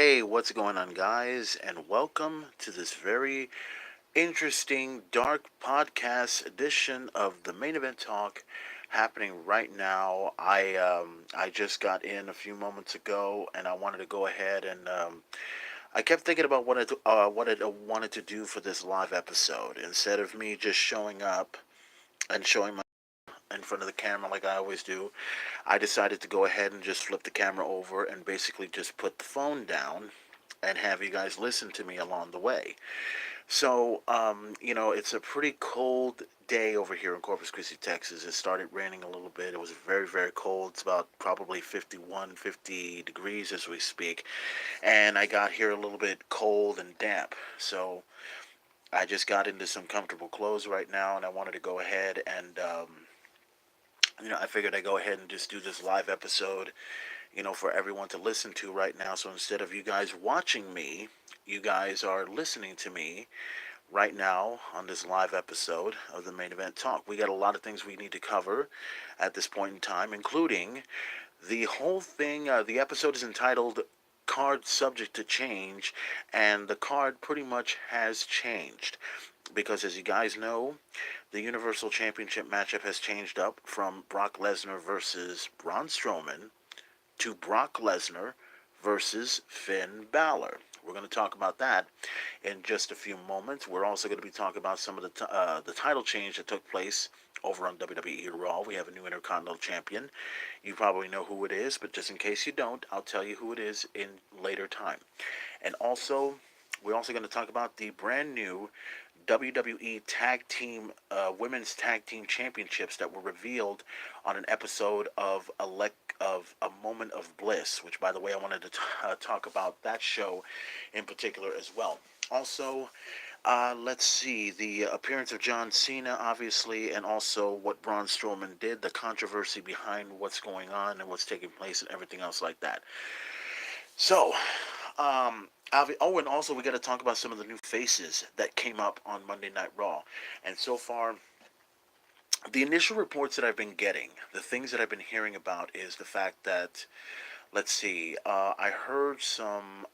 Hey, what's going on, guys? And welcome to this very interesting, dark podcast edition of the Main Event Talk happening right now. I just got in a few moments ago, and I wanted to go ahead and I kept thinking about what I wanted to do for this live episode. Instead of me just showing up and showing my in front of the camera like I always do, I decided to go ahead and just flip the camera over and basically just put the phone down and have you guys listen to me along the way. So, it's a pretty cold day over here in Corpus Christi, Texas. It started raining a little bit. It was very, very cold. It's about probably 51, 50 degrees as we speak. And I got here a little bit cold and damp. So I just got into some comfortable clothes right now, and I wanted to go ahead and, I figured I'd go ahead and just do this live episode, for everyone to listen to right now. So instead of you guys watching me, you guys are listening to me right now on this live episode of the Main Event Talk. We got a lot of things we need to cover at this point in time, including the whole thing. The episode is entitled Card Subject to Change, and the card pretty much has changed. Because as you guys know, the Universal Championship matchup has changed up from Brock Lesnar versus Braun Strowman to Brock Lesnar versus Finn Balor. We're going to talk about that in just a few moments. We're also going to be talking about some of the title change that took place over on WWE Raw. We have a new Intercontinental Champion. You probably know who it is, but just in case you don't, I'll tell you who it is in later time. And also, we're also going to talk about the brand new WWE Women's Tag Team Championships that were revealed on an episode of A Moment of Bliss, which, by the way, I wanted to talk about that show in particular as well. Also, let's see, the appearance of John Cena, obviously, and also what Braun Strowman did, the controversy behind what's going on and what's taking place and everything else like that. So, and also we got to talk about some of the new faces that came up on Monday Night Raw. And so far, the initial reports that I've been getting, the things that I've been hearing about, is the fact that, let's see, I heard some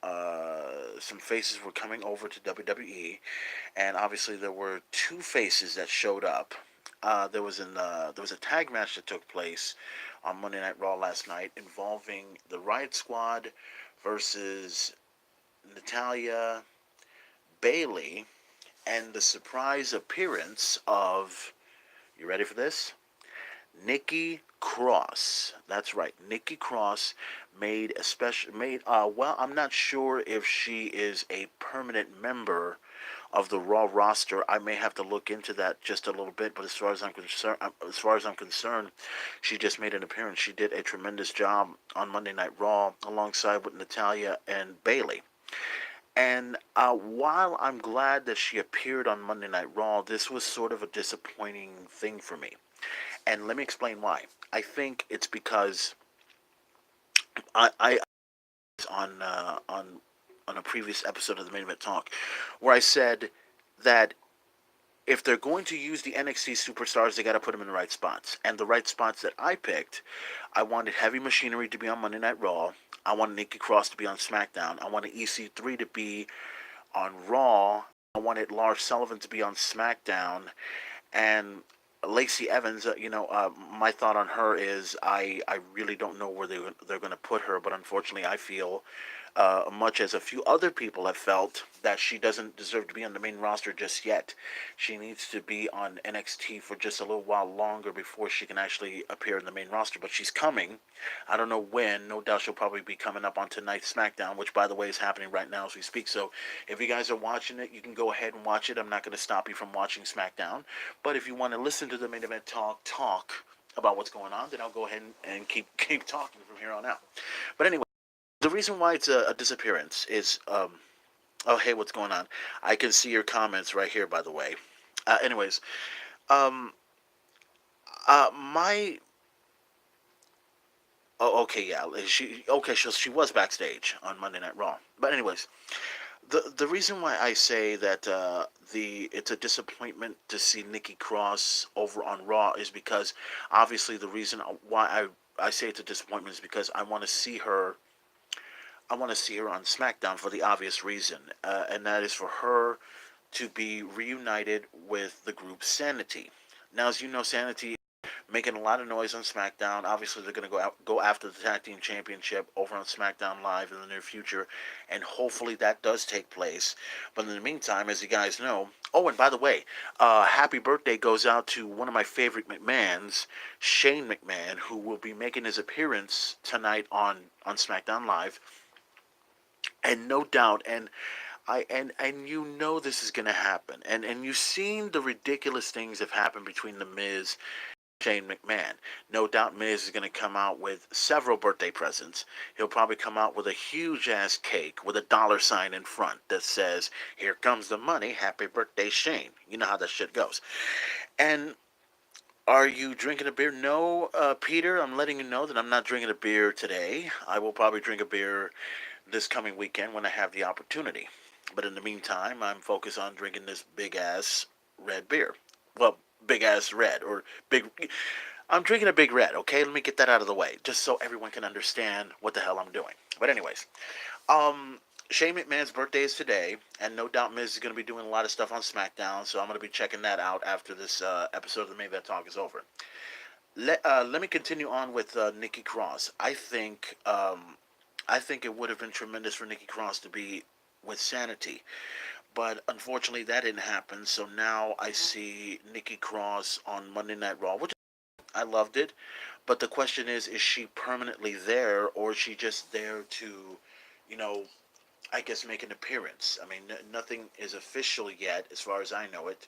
faces were coming over to WWE, and obviously there were two faces that showed up. There was a tag match that took place on Monday Night Raw last night involving the Riot Squad versus Natalia, Bailey, and the surprise appearance of, you ready for this? Nikki Cross. That's right. Nikki Cross I'm not sure if she is a permanent member of the Raw roster. I may have to look into that just a little bit, but as far as I'm concerned, she just made an appearance. She did a tremendous job on Monday Night Raw alongside with Natalia and Bailey. And while I'm glad that she appeared on Monday Night Raw, this was sort of a disappointing thing for me. And let me explain why. I think it's because I on a previous episode of the Main Event Talk, where I said that if they're going to use the NXT superstars, they got to put them in the right spots. And the right spots that I picked, I wanted Heavy Machinery to be on Monday Night Raw. I wanted Nikki Cross to be on SmackDown. I wanted EC3 to be on Raw. I wanted Lars Sullivan to be on SmackDown. And Lacey Evans, my thought on her is I really don't know where they're going to put her, but unfortunately I feel, much as a few other people have felt, that she doesn't deserve to be on the main roster just yet. She needs to be on NXT for just a little while longer before she can actually appear in the main roster, but she's coming. I don't know when. No doubt she'll probably be coming up on tonight's SmackDown, which, by the way, is happening right now as we speak. So if you guys are watching it, you can go ahead and watch it. I'm not going to stop you from watching SmackDown. But if you want to listen to the Main Event talk about what's going on, then I'll go ahead and keep talking from here on out. But anyway, the reason why it's a disappearance is, oh, hey, what's going on? I can see your comments right here, by the way. Anyways, um, my, oh, okay, yeah, she was backstage on Monday Night Raw. But anyways, the reason why I say that it's a disappointment to see Nikki Cross over on Raw is because obviously the reason why I say it's a disappointment is because I want to see her I want to see her on SmackDown for the obvious reason, and that is for her to be reunited with the group Sanity. Now, as you know, Sanity making a lot of noise on SmackDown. Obviously, they're going to go after the Tag Team Championship over on SmackDown Live in the near future, and hopefully that does take place. But in the meantime, as you guys know, oh, and by the way, happy birthday goes out to one of my favorite McMahons, Shane McMahon, who will be making his appearance tonight on SmackDown Live. And no doubt, and you know this is going to happen, and you've seen the ridiculous things that have happened between the Miz Shane McMahon. No doubt Miz is going to come out with several birthday presents. He'll probably come out with a huge ass cake with a dollar sign in front that says, "Here comes the money, happy birthday Shane." You know how that shit goes. And are you drinking a beer? No, Peter, I'm letting you know that I'm not drinking a beer today. I will probably drink a beer this coming weekend when I have the opportunity. But in the meantime, I'm focused on drinking this big ass red beer. Well, big ass red or big. I'm drinking a big red. Okay, let me get that out of the way, just so everyone can understand what the hell I'm doing. But anyways, um, Shane McMahon's birthday is today, and no doubt Miz is going to be doing a lot of stuff on SmackDown, so I'm going to be checking that out after this episode of the Main Event Talk is over. Let me continue on with Nikki Cross. I think it would have been tremendous for Nikki Cross to be with Sanity, but unfortunately that didn't happen. So now I see Nikki Cross on Monday Night Raw, which I loved it. But the question is she permanently there, or is she just there to, you know, I guess make an appearance? I mean, nothing is official yet, as far as I know it,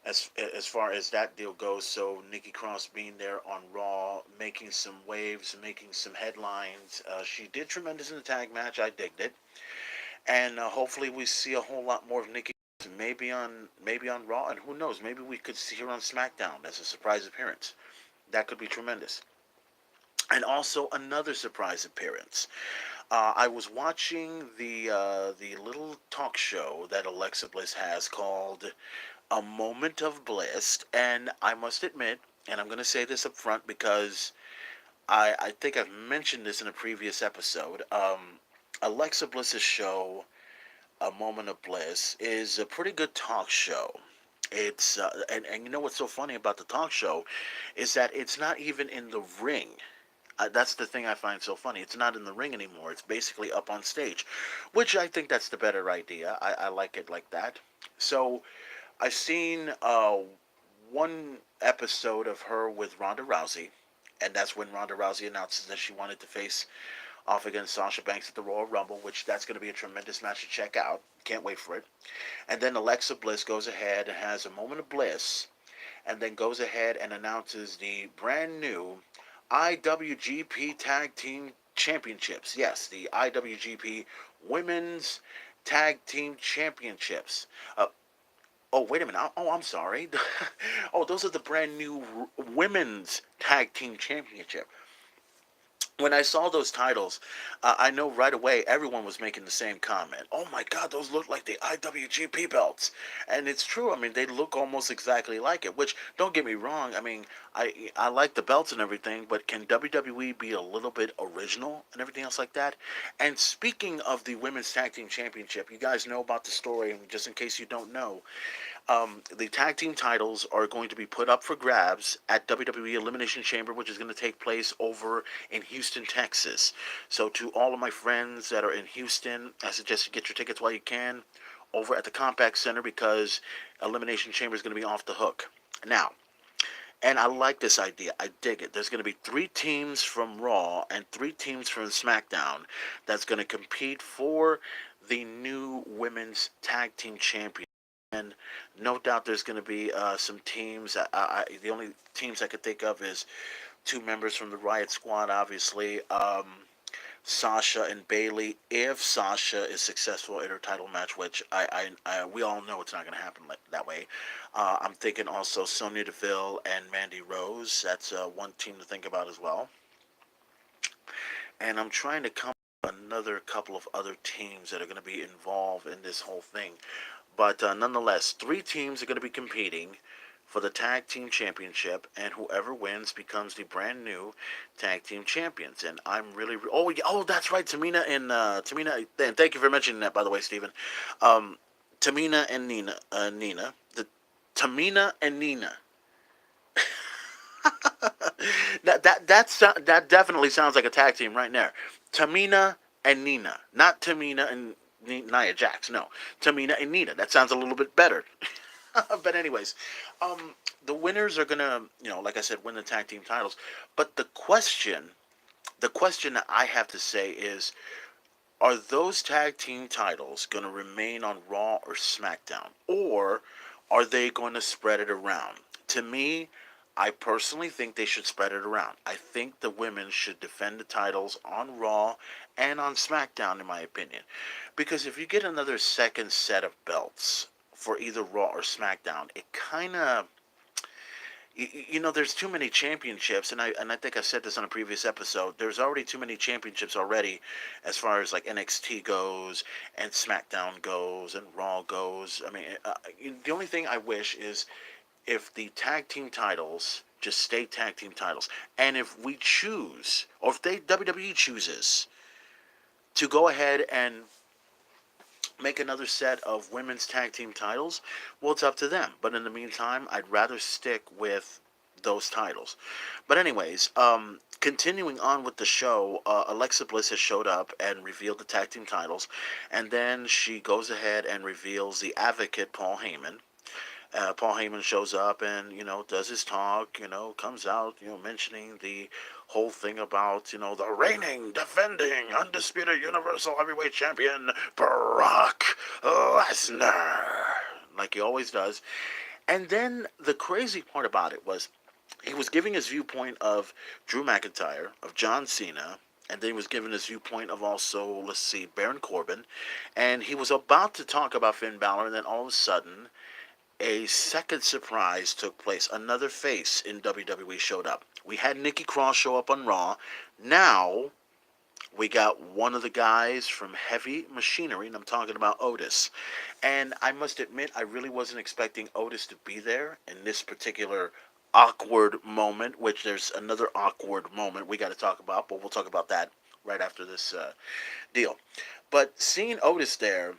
as far as that deal goes. So Nikki Cross being there on Raw, making some waves, making some headlines. She did tremendous in the tag match. I digged it, and hopefully we see a whole lot more of Nikki. Maybe on Raw, and who knows? Maybe we could see her on SmackDown as a surprise appearance. That could be tremendous. And also another surprise appearance. I was watching the little talk show that Alexa Bliss has called A Moment of Bliss, and I must admit, and I'm going to say this up front because I think I've mentioned this in a previous episode. Alexa Bliss's show, A Moment of Bliss, is a pretty good talk show. It's and you know what's so funny about the talk show is that it's not even in the ring. That's the thing I find so funny. It's not in the ring anymore. It's basically up on stage, which I think that's the better idea. I like it like that. So I've seen one episode of her with Ronda Rousey, and that's when Ronda Rousey announces that she wanted to face off against Sasha Banks at the Royal Rumble, which that's going to be a tremendous match to check out. Can't wait for it. And then Alexa Bliss goes ahead and has a moment of bliss, and then goes ahead and announces the brand new IWGP Tag Team Championships. Yes, the IWGP Women's Tag Team Championships. Oh, wait a minute. Oh, I'm sorry. Oh, those are the brand new Women's Tag Team Championship. When I saw those titles, I know right away everyone was making the same comment. Oh my God, those look like the IWGP belts, and it's true. I mean, they look almost exactly like it. Which, don't get me wrong. I mean, I like the belts and everything, but can WWE be a little bit original and everything else like that? And speaking of the Women's Tag Team Championship, you guys know about the story, and just in case you don't know, the tag team titles are going to be put up for grabs at WWE Elimination Chamber, which is going to take place over in Houston, Texas. So to all of my friends that are in Houston, I suggest you get your tickets while you can over at the Compact Center because Elimination Chamber is going to be off the hook. Now, and I like this idea. I dig it. There's going to be 3 teams from Raw and 3 teams from SmackDown that's going to compete for the new Women's Tag Team Champion. And no doubt there's going to be some teams. The only teams I could think of is 2 members from the Riot Squad, obviously. Sasha and Bailey. If Sasha is successful in her title match, which we all know it's not going to happen that way. I'm thinking also Sonya Deville and Mandy Rose. That's one team to think about as well. And I'm trying to come up with another couple of other teams that are going to be involved in this whole thing. But nonetheless, 3 teams are going to be competing for the tag team championship, and whoever wins becomes the brand new tag team champions. And I'm really, oh yeah, oh that's right, Tamina, and thank you for mentioning that, by the way, Stephen. Um, Tamina and Nina, the Tamina and Nina. That definitely sounds like a tag team right there. Tamina and Nina, not Tamina and Nia Jax. No, Tamina and Nina. That sounds a little bit better. But anyways, the winners are gonna, like I said, win the tag team titles. But the question that I have to say is, are those tag team titles going to remain on Raw or SmackDown? Or are they going to spread it around? To me, I personally think they should spread it around. I think the women should defend the titles on Raw and on SmackDown, in my opinion. Because if you get another second set of belts for either Raw or SmackDown, it kind of, there's too many championships, and I think I said this on a previous episode. There's already too many championships already, as far as like NXT goes, and SmackDown goes, and Raw goes. I mean, the only thing I wish is if the tag team titles just stay tag team titles, and if we choose, or if WWE chooses to go ahead and make another set of women's tag team titles, well, it's up to them. But in the meantime, I'd rather stick with those titles. But anyways, continuing on with the show, Alexa Bliss has showed up and revealed the tag team titles, and then she goes ahead and reveals the Advocate Paul Heyman. Paul Heyman shows up and, does his talk, comes out, mentioning the whole thing about, the reigning, defending, undisputed Universal Heavyweight Champion, Brock Lesnar, like he always does. And then the crazy part about it was he was giving his viewpoint of Drew McIntyre, of John Cena, and then he was giving his viewpoint of also, let's see, Baron Corbin. And he was about to talk about Finn Balor, and then all of a sudden, a second surprise took place. Another face in WWE showed up. We had Nikki Cross show up on Raw. Now we got one of the guys from Heavy Machinery, and I'm talking about Otis. And I must admit, I really wasn't expecting Otis to be there in this particular awkward moment, which there's another awkward moment we got to talk about, but we'll talk about that right after this deal. But seeing Otis there,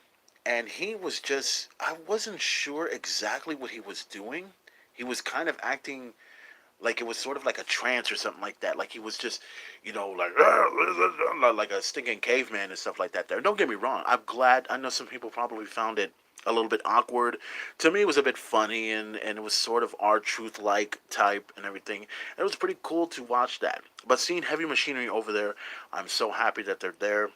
and he was just, I wasn't sure exactly what he was doing. He was kind of acting like it was sort of like a trance or something like that. Like he was just, like a stinking caveman and stuff like that there. Don't get me wrong. I'm glad. I know some people probably found it a little bit awkward. To me, it was a bit funny, and it was sort of R-Truth-like type and everything. And it was pretty cool to watch that. But seeing Heavy Machinery over there, I'm so happy that they're there.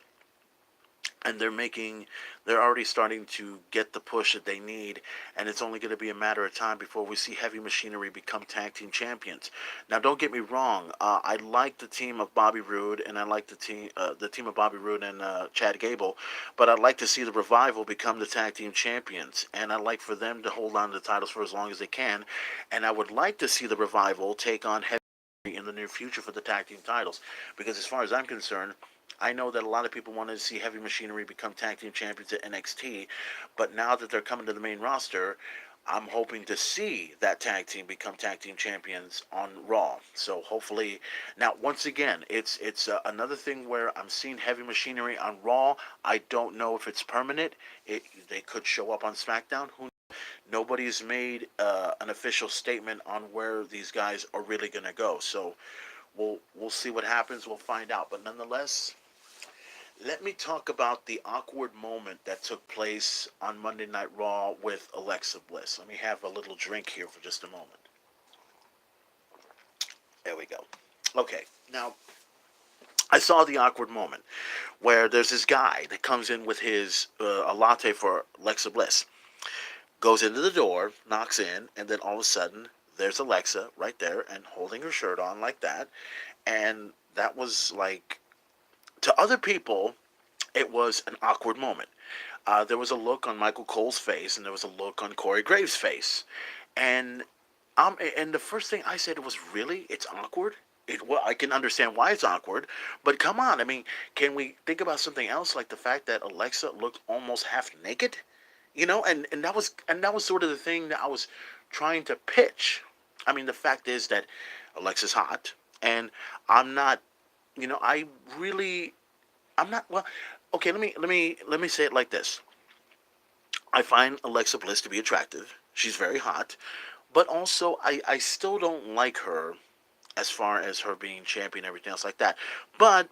And they're already starting to get the push that they need, and it's only going to be a matter of time before we see Heavy Machinery become tag team champions. Now, don't get me wrong, I like the team of Bobby Roode, and I like the team of Bobby Roode and Chad Gable, but I'd like to see the Revival become the tag team champions, and I'd like for them to hold on to the titles for as long as they can, and I would like to see the Revival take on Heavy Machinery in the near future for the tag team titles, because as far as I'm concerned, I know that a lot of people wanted to see Heavy Machinery become tag team champions at NXT, but now that they're coming to the main roster, I'm hoping to see that tag team become tag team champions on Raw. So hopefully, now once again, it's another thing where I'm seeing Heavy Machinery on Raw. I don't know if it's permanent. They could show up on SmackDown. Who? Nobody's made an official statement on where these guys are really gonna go. So we'll see what happens. We'll find out. But nonetheless, let me talk about the awkward moment that took place on Monday Night Raw with Alexa Bliss. Let me have a little drink here for just a moment. There we go. Okay, now I saw the awkward moment where there's this guy that comes in with his a latte for Alexa Bliss, goes into the door, knocks in, and then all of a sudden there's Alexa right there and holding her shirt on like that, and that was like, to other people, it was an awkward moment. There was a look on Michael Cole's face, and there was a look on Corey Graves' face, and and the first thing I said was, "Really, it's awkward." Well, I can understand why it's awkward, but come on. I mean, can we think about something else, like the fact that Alexa looked almost half naked? And that was sort of the thing that I was trying to pitch. I mean, the fact is that Alexa's hot, and I'm not. I really, I'm not. Well, okay. Let me say it like this. I find Alexa Bliss to be attractive. She's very hot, but also I still don't like her as far as her being champion and everything else like that. But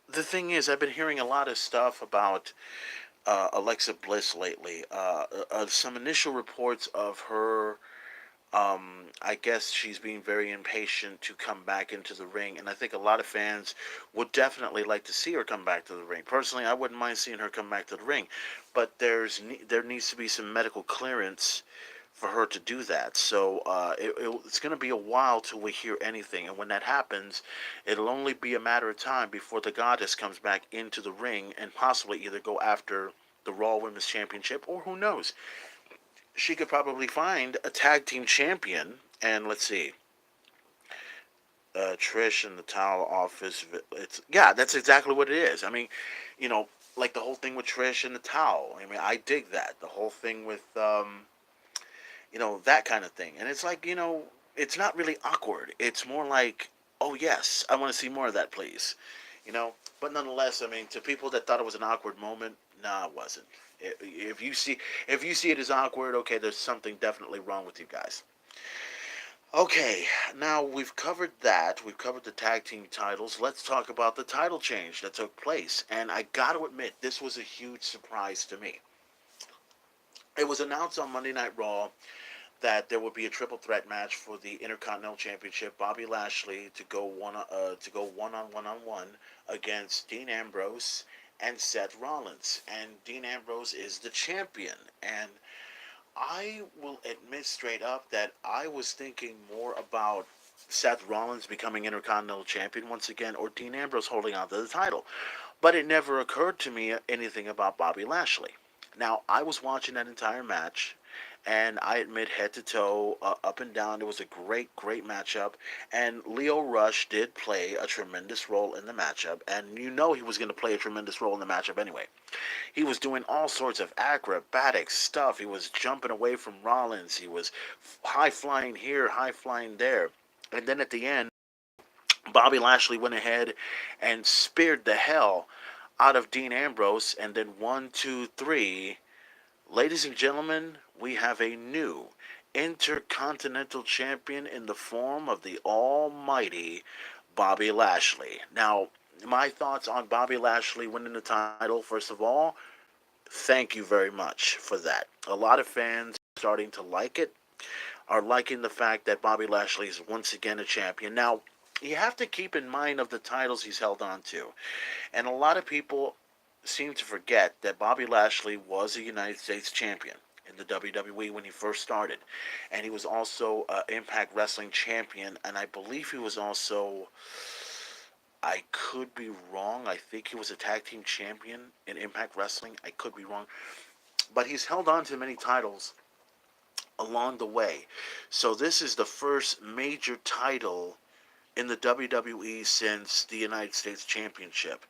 the thing is, I've been hearing a lot of stuff about Alexa Bliss lately. Some initial reports of her. I guess she's being very impatient to come back into the ring, and I think a lot of fans would definitely like to see her come back to the ring. Personally, I wouldn't mind seeing her come back to the ring, but there needs to be some medical clearance for her to do that. So it's going to be a while till we hear anything, and when that happens, it'll only be a matter of time before the goddess comes back into the ring and possibly either go after the Raw Women's Championship, or who knows, she could probably find a tag team champion. And let's see, Trish in the towel office. It's yeah, that's exactly what it is. I mean, you know, like the whole thing with Trish and the towel. I mean, I dig that. The whole thing with that kind of thing. And it's like, it's not really awkward. It's more like, oh yes, I want to see more of that, please. But nonetheless, I mean, to people that thought it was an awkward moment, nah, it wasn't. If you see it as awkward, okay, there's something definitely wrong with you guys. Okay, now we've covered that. We've covered the tag team titles. Let's talk about the title change that took place. And I got to admit, this was a huge surprise to me. It was announced on Monday Night Raw that there would be a triple threat match for the Intercontinental Championship. Bobby Lashley to go one on one against Dean Ambrose and Seth Rollins. And Dean Ambrose is the champion. And I will admit straight up that I was thinking more about Seth Rollins becoming Intercontinental Champion once again, or Dean Ambrose holding on to the title. But it never occurred to me anything about Bobby Lashley. Now, I was watching that entire match, and I admit head to toe, up and down, it was a great, great matchup. And Leo Rush did play a tremendous role in the matchup, and you know he was going to play a tremendous role in the matchup anyway. He was doing all sorts of acrobatic stuff. He was jumping away from Rollins. He was high flying here, high flying there. And then at the end, Bobby Lashley went ahead and speared the hell out of Dean Ambrose. And then 1, 2, 3. Ladies and gentlemen, we have a new Intercontinental Champion in the form of the almighty Bobby Lashley. Now, my thoughts on Bobby Lashley winning the title, first of all, thank you very much for that. A lot of fans are starting to like it, are liking the fact that Bobby Lashley is once again a champion. Now, you have to keep in mind of the titles he's held on to. And a lot of people seem to forget that Bobby Lashley was a United States champion in the WWE when he first started. And he was also Impact Wrestling champion. And I believe he was also, I could be wrong, I think he was a tag team champion in Impact Wrestling. I could be wrong. But he's held on to many titles along the way. So this is the first major title in the WWE since the United States Championship.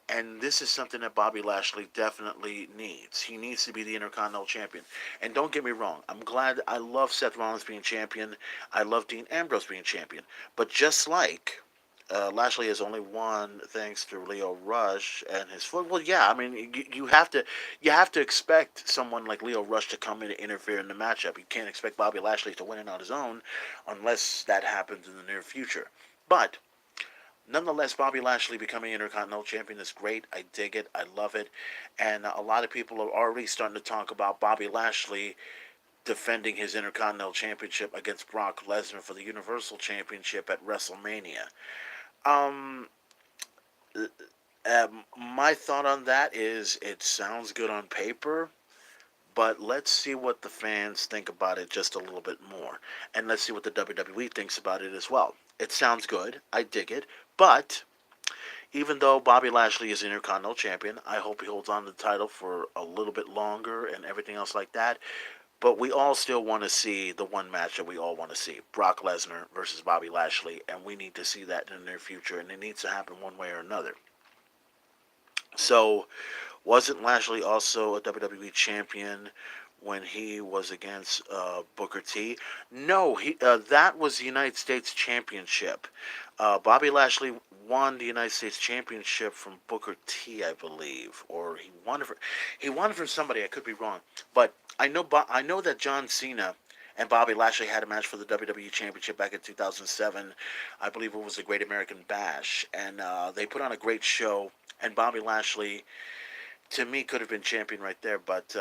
And this is something that Bobby Lashley definitely needs. He needs to be the Intercontinental Champion. And don't get me wrong, I'm glad, I love Seth Rollins being champion. I love Dean Ambrose being champion. But just like Lashley has only won thanks to Leo Rush and his foot. Well, yeah, I mean, you have to expect someone like Leo Rush to come in and interfere in the matchup. You can't expect Bobby Lashley to win it on his own unless that happens in the near future. But nonetheless, Bobby Lashley becoming Intercontinental Champion is great. I dig it. I love it. And a lot of people are already starting to talk about Bobby Lashley defending his Intercontinental Championship against Brock Lesnar for the Universal Championship at WrestleMania. Um, my thought on that is it sounds good on paper, but let's see what the fans think about it just a little bit more. And let's see what the WWE thinks about it as well. It sounds good. I dig it. But even though Bobby Lashley is Intercontinental Champion, I hope he holds on to the title for a little bit longer and everything else like that. But we all still want to see the one match that we all want to see. Brock Lesnar versus Bobby Lashley. And we need to see that in the near future. And it needs to happen one way or another. So, wasn't Lashley also a WWE champion when he was against Booker T. No, that was the United States Championship. Bobby Lashley won the United States Championship from Booker T, I believe, or he won it from somebody. I could be wrong, but I know that John Cena and Bobby Lashley had a match for the WWE Championship back in 2007. I believe it was the Great American Bash, and they put on a great show. And Bobby Lashley, to me, could have been champion right there, but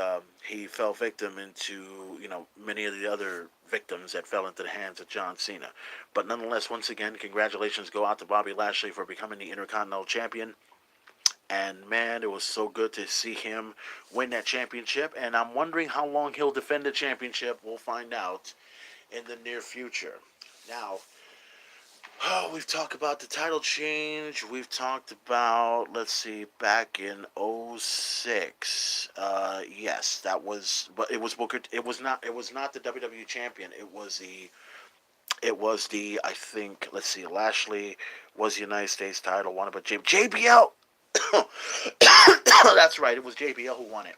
he fell victim into many of the other victims that fell into the hands of John Cena. But nonetheless, once again, congratulations go out to Bobby Lashley for becoming the Intercontinental Champion. And man, it was so good to see him win that championship. And I'm wondering how long he'll defend the championship. We'll find out in the near future. Now, oh, we've talked about the title change. We've talked about, let's see, back in '06. Yes, that was, but it was Booker. It was not the WWE champion. It was the, I think, let's see, Lashley was the United States title, won it, but JBL. That's right, it was JBL who won it.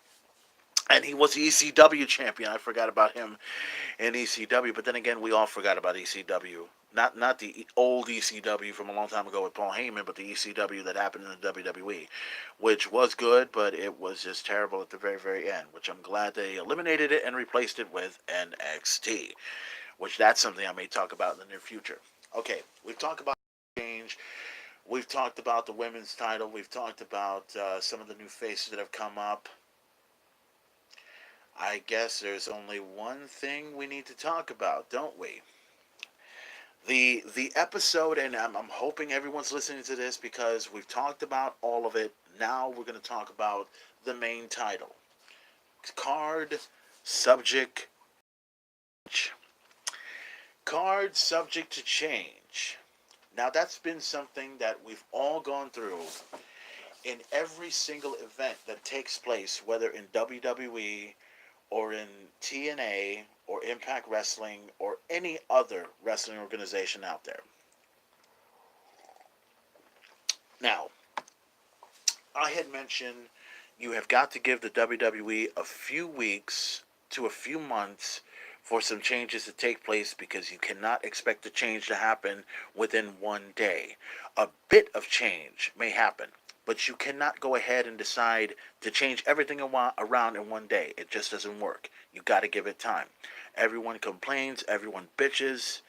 And he was the ECW champion. I forgot about him in ECW. But then again, we all forgot about ECW. Not the old ECW from a long time ago with Paul Heyman, but the ECW that happened in the WWE, which was good, but it was just terrible at the very, very end, which I'm glad they eliminated it and replaced it with NXT, which that's something I may talk about in the near future. Okay, we've talked about change. We've talked about the women's title. We've talked about some of the new faces that have come up. I guess there's only one thing we need to talk about, don't we? The episode, and I'm hoping everyone's listening to this because we've talked about all of it. Now we're going to talk about the main title. Card subject card subject to change. Now that's been something that we've all gone through in every single event that takes place, whether in WWE or in TNA or Impact Wrestling or any other wrestling organization out there. Now, I had mentioned you have got to give the WWE a few weeks to a few months for some changes to take place because you cannot expect the change to happen within one day. A bit of change may happen, but you cannot go ahead and decide to change everything around in one day. It just doesn't work. You got to give it time. Everyone complains, everyone bitches,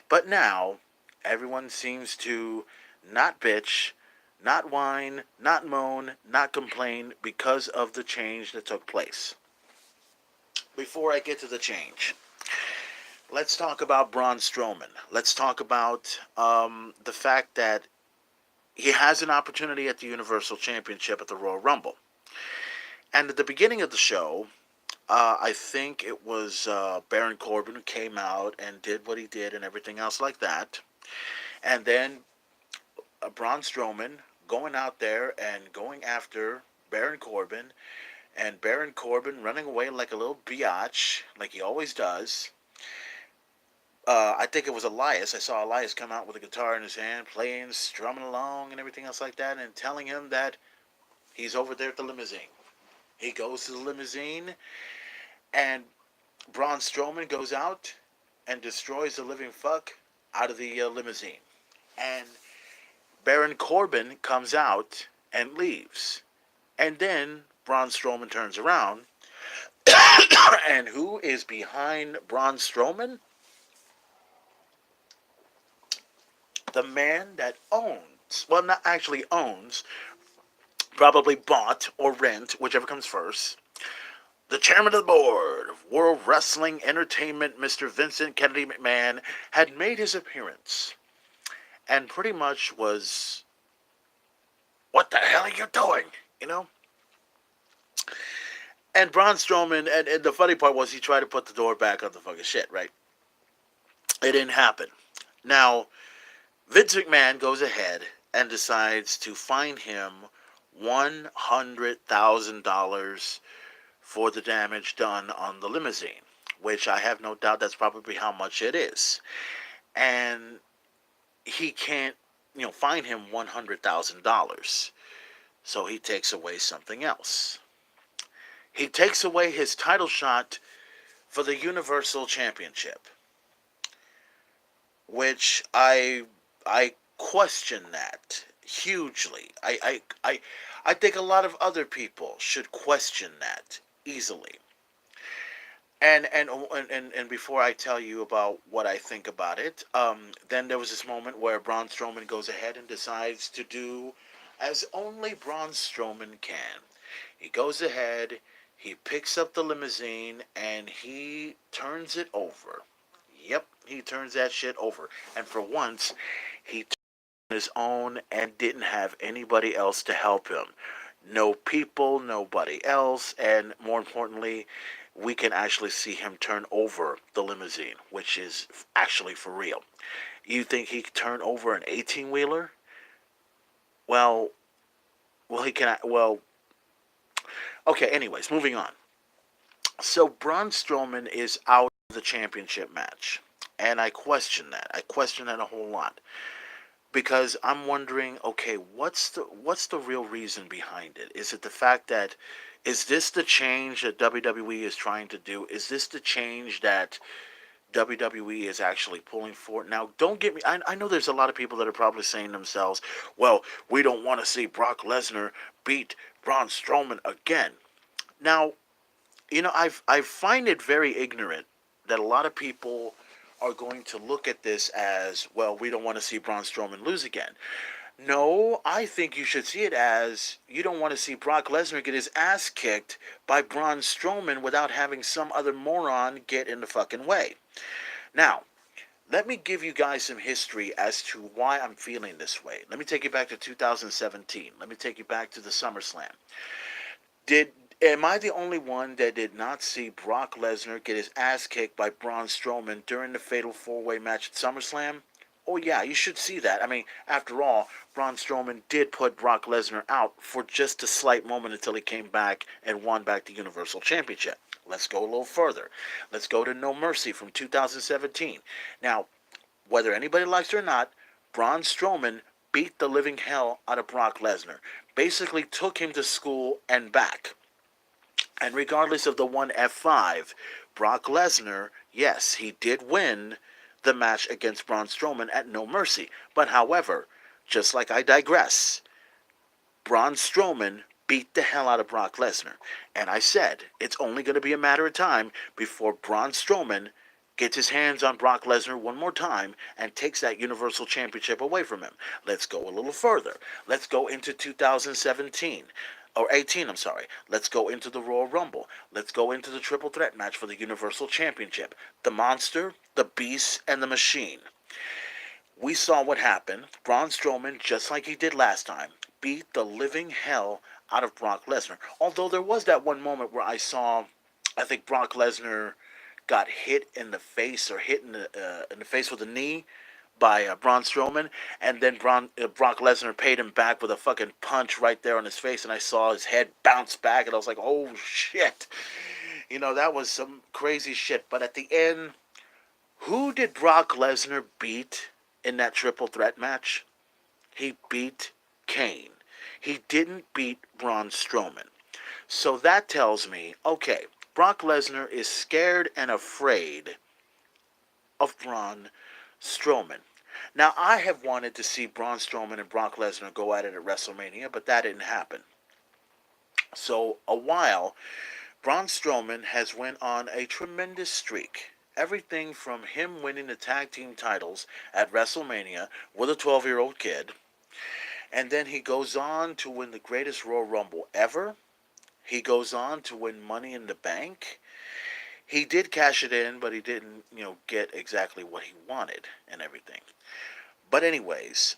but now everyone seems to not bitch, not whine, not moan, not complain because of the change that took place. Before I get to the change, let's talk about Braun Strowman. Let's talk about the fact that he has an opportunity at the Universal Championship at the Royal Rumble. And at the beginning of the show, I think it was Baron Corbin who came out and did what he did and everything else like that. And then Braun Strowman going out there and going after Baron Corbin, and Baron Corbin running away like a little biatch, like he always does. I think it was Elias. I saw Elias come out with a guitar in his hand, playing, strumming along, and everything else like that, and telling him that he's over there at the limousine. He goes to the limousine, and Braun Strowman goes out and destroys the living fuck out of the limousine. And Baron Corbin comes out and leaves. And then Braun Strowman turns around. And who is behind Braun Strowman? The man that owns, well, not actually owns, probably bought or rent, whichever comes first, the chairman of the board of World Wrestling Entertainment, Mr. Vincent Kennedy McMahon, had made his appearance and pretty much was, what the hell are you doing? You know? And Braun Strowman, and the funny part was he tried to put the door back on the fucking shit, right? It didn't happen. Now, Vince McMahon goes ahead and decides to fine him $100,000 for the damage done on the limousine, which I have no doubt that's probably how much it is. And he can't, fine him $100,000. So he takes away something else. He takes away his title shot for the Universal Championship, which I question that hugely. I think a lot of other people should question that easily. And before I tell you about what I think about it, then there was this moment where Braun Strowman goes ahead and decides to do as only Braun Strowman can. He goes ahead, he picks up the limousine, and he turns it over. Yep, he turns that shit over. And for once, he turned on his own and didn't have anybody else to help him. No people, nobody else, and more importantly, we can actually see him turn over the limousine, which is actually for real. You think he could turn over an 18 wheeler? Well, he can. Well, okay. Anyways, moving on. So Braun Strowman is out of the championship match, and I question that. I question that a whole lot because I'm wondering, okay, what's the real reason behind it? Is it the fact that is this the change that WWE is trying to do? Is this the change that WWE is actually pulling for? Now, don't get me. I know there's a lot of people that are probably saying to themselves, "Well, we don't want to see Brock Lesnar beat Braun Strowman again." Now, I find it very ignorant that a lot of people are going to look at this as, well, we don't want to see Braun Strowman lose again. No, I think you should see it as you don't want to see Brock Lesnar get his ass kicked by Braun Strowman without having some other moron get in the fucking way. Now, let me give you guys some history as to why I'm feeling this way. Let me take you back to 2017. Let me take you back to the SummerSlam. Did Am I the only one that did not see Brock Lesnar get his ass kicked by Braun Strowman during the Fatal 4-Way match at SummerSlam? Oh yeah, you should see that. I mean, after all, Braun Strowman did put Brock Lesnar out for just a slight moment until he came back and won back the Universal Championship. Let's go a little further. Let's go to No Mercy from 2017. Now, whether anybody likes it or not, Braun Strowman beat the living hell out of Brock Lesnar. Basically took him to school and back. And regardless of the one F5, Brock Lesnar, yes, he did win the match against Braun Strowman at No Mercy. But however, just like I digress, Braun Strowman beat the hell out of Brock Lesnar. And I said, it's only going to be a matter of time before Braun Strowman gets his hands on Brock Lesnar one more time and takes that Universal Championship away from him. Let's go a little further. Let's go into 2017. Or 18, I'm sorry. Let's go into the Royal Rumble. Let's go into the Triple Threat match for the Universal Championship. The Monster, the Beast, and the Machine. We saw what happened. Braun Strowman, just like he did last time, beat the living hell out of Brock Lesnar. Although there was that one moment where I think Brock Lesnar got hit in the face or hit in the face with a knee by Braun Strowman, and then Brock Lesnar paid him back with a fucking punch right there on his face, and I saw his head bounce back, and I was like, oh shit. That was some crazy shit. But at the end, who did Brock Lesnar beat in that triple threat match? He beat Kane. He didn't beat Braun Strowman. So that tells me, okay, Brock Lesnar is scared and afraid of Braun Strowman. Now, I have wanted to see Braun Strowman and Brock Lesnar go at it at WrestleMania, but that didn't happen. So, a while, Braun Strowman has went on a tremendous streak. Everything from him winning the tag team titles at WrestleMania with a 12-year-old kid, and then he goes on to win the greatest Royal Rumble ever. He goes on to win Money in the Bank. He did cash it in, but he didn't, get exactly what he wanted and everything. But anyways,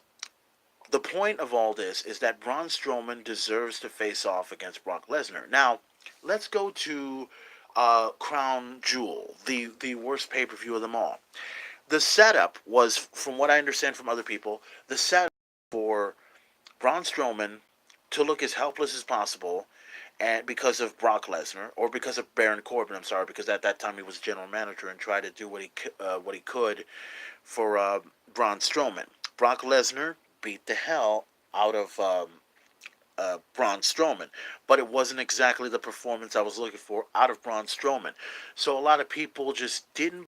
the point of all this is that Braun Strowman deserves to face off against Brock Lesnar. Now, let's go to Crown Jewel, the worst pay-per-view of them all. The setup was, from what I understand from other people, the setup for Braun Strowman to look as helpless as possible, and because of Brock Lesnar, or because of Baron Corbin, I'm sorry, because at that time he was general manager and tried to do what he could for Braun Strowman. Brock Lesnar beat the hell out of Braun Strowman, but it wasn't exactly the performance I was looking for out of Braun Strowman. So a lot of people just in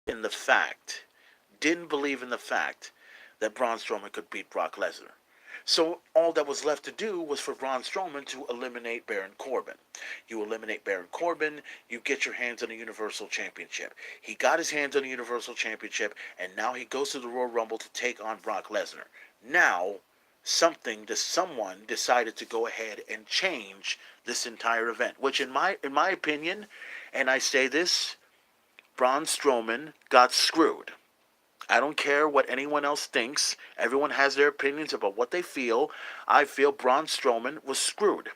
the fact, didn't believe in the fact that Braun Strowman could beat Brock Lesnar. So all that was left to do was for Braun Strowman to eliminate Baron Corbin. You eliminate Baron Corbin, you get your hands on the Universal Championship. He got his hands on the Universal Championship, and now he goes to the Royal Rumble to take on Brock Lesnar. Now, someone decided to go ahead and change this entire event, which in my opinion, and I say this, Braun Strowman got screwed. I don't care what anyone else thinks. Everyone has their opinions about what they feel. I feel Braun Strowman was screwed.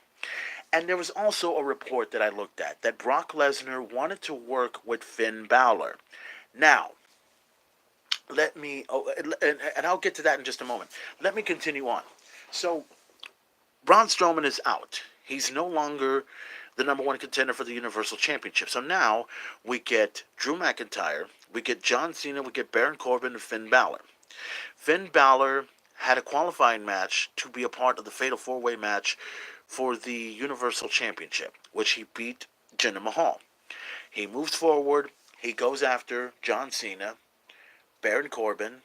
And there was also a report that I looked at that Brock Lesnar wanted to work with Finn Balor. Now, let me, and I'll get to that in just a moment. Let me continue on. So, Braun Strowman is out. He's no longer the number one contender for the Universal Championship. So now we get Drew McIntyre, we get John Cena, we get Baron Corbin, and Finn Balor. Finn Balor had a qualifying match to be a part of the Fatal 4-Way match for the Universal Championship, which he beat Jinder Mahal. He moves forward. He goes after John Cena, Baron Corbin,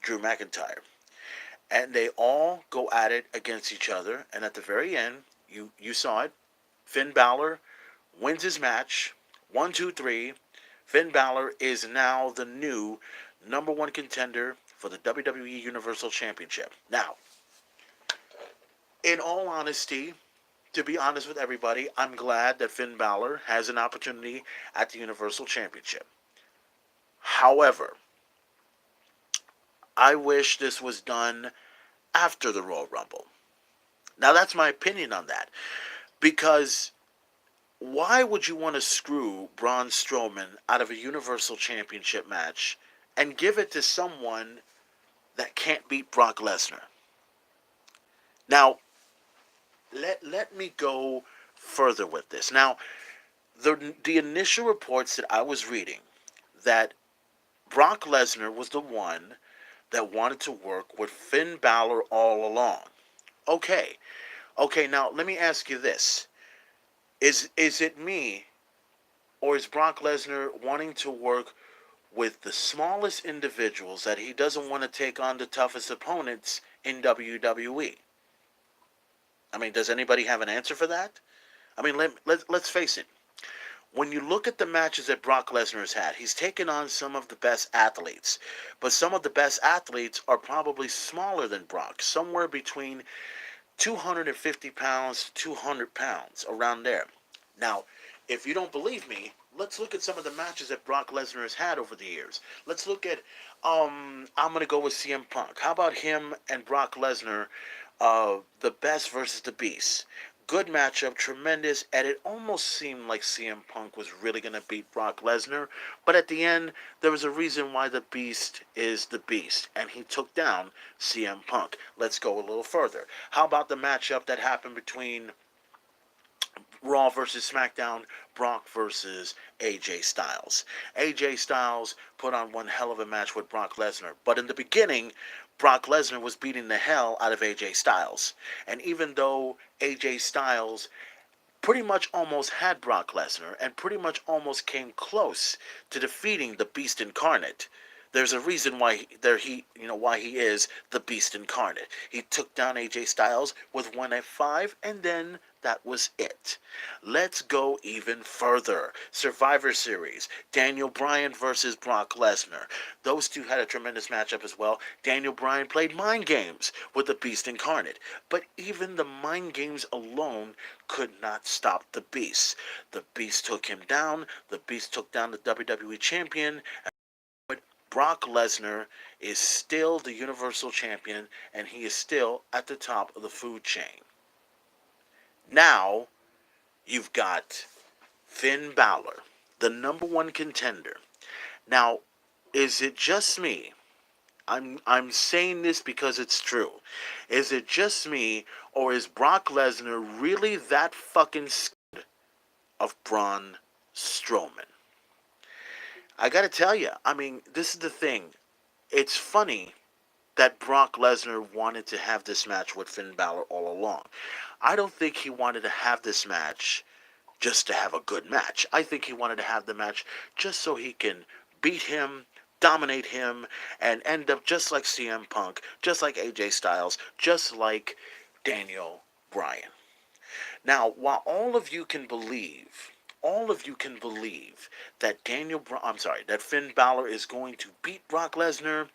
Drew McIntyre. And they all go at it against each other. And at the very end, you saw it. Finn Balor wins his match. 1, 2, 3. Finn Balor is now the new number one contender for the WWE Universal Championship. Now, in all honesty, to be honest with everybody, I'm glad that Finn Balor has an opportunity at the Universal Championship. However, I wish this was done after the Royal Rumble. Now, that's my opinion on that. Because why would you want to screw Braun Strowman out of a Universal Championship match and give it to someone that can't beat Brock Lesnar? Now, let me go further with this. Now, the initial reports that I was reading that Brock Lesnar was the one that wanted to work with Finn Balor all along. Okay. Okay, now let me ask you this. Is it me, or is Brock Lesnar wanting to work with the smallest individuals that he doesn't want to take on the toughest opponents in WWE? I mean, does anybody have an answer for that? I mean, let's face it. When you look at the matches that Brock Lesnar has had, he's taken on some of the best athletes. But some of the best athletes are probably smaller than Brock, somewhere between 250 pounds to 200 pounds, around there. Now, if you don't believe me, let's look at some of the matches that Brock Lesnar has had over the years. Let's look at, I'm going to go with CM Punk. How about him and Brock Lesnar, the best versus the beast? Good matchup, tremendous, and it almost seemed like CM Punk was really going to beat Brock Lesnar, but at the end, there was a reason why the Beast is the Beast, and he took down CM Punk. Let's go a little further. How about the matchup that happened between Raw versus SmackDown, Brock versus AJ Styles? AJ Styles put on one hell of a match with Brock Lesnar, but in the beginning, Brock Lesnar was beating the hell out of AJ Styles. And even though AJ Styles pretty much almost had Brock Lesnar and pretty much almost came close to defeating the Beast Incarnate, there's a reason why he is the Beast Incarnate. He took down AJ Styles with one F5, and then that was it. Let's go even further. Survivor Series, Daniel Bryan versus Brock Lesnar. Those two had a tremendous matchup as well. Daniel Bryan played mind games with the Beast Incarnate, but even the mind games alone could not stop the Beast. The Beast took him down. The Beast took down the WWE Champion. Brock Lesnar is still the Universal Champion, and he is still at the top of the food chain. Now, you've got Finn Balor, the number one contender. Now, is it just me? I'm saying this because it's true. Is it just me, or is Brock Lesnar really that fucking scared of Braun Strowman? I gotta tell you, I mean, this is the thing. It's funny that Brock Lesnar wanted to have this match with Finn Balor all along. I don't think he wanted to have this match just to have a good match. I think he wanted to have the match just so he can beat him, dominate him, and end up just like CM Punk, just like AJ Styles, just like Daniel Bryan. Now, while all of you can believe that that Finn Balor is going to beat Brock Lesnar,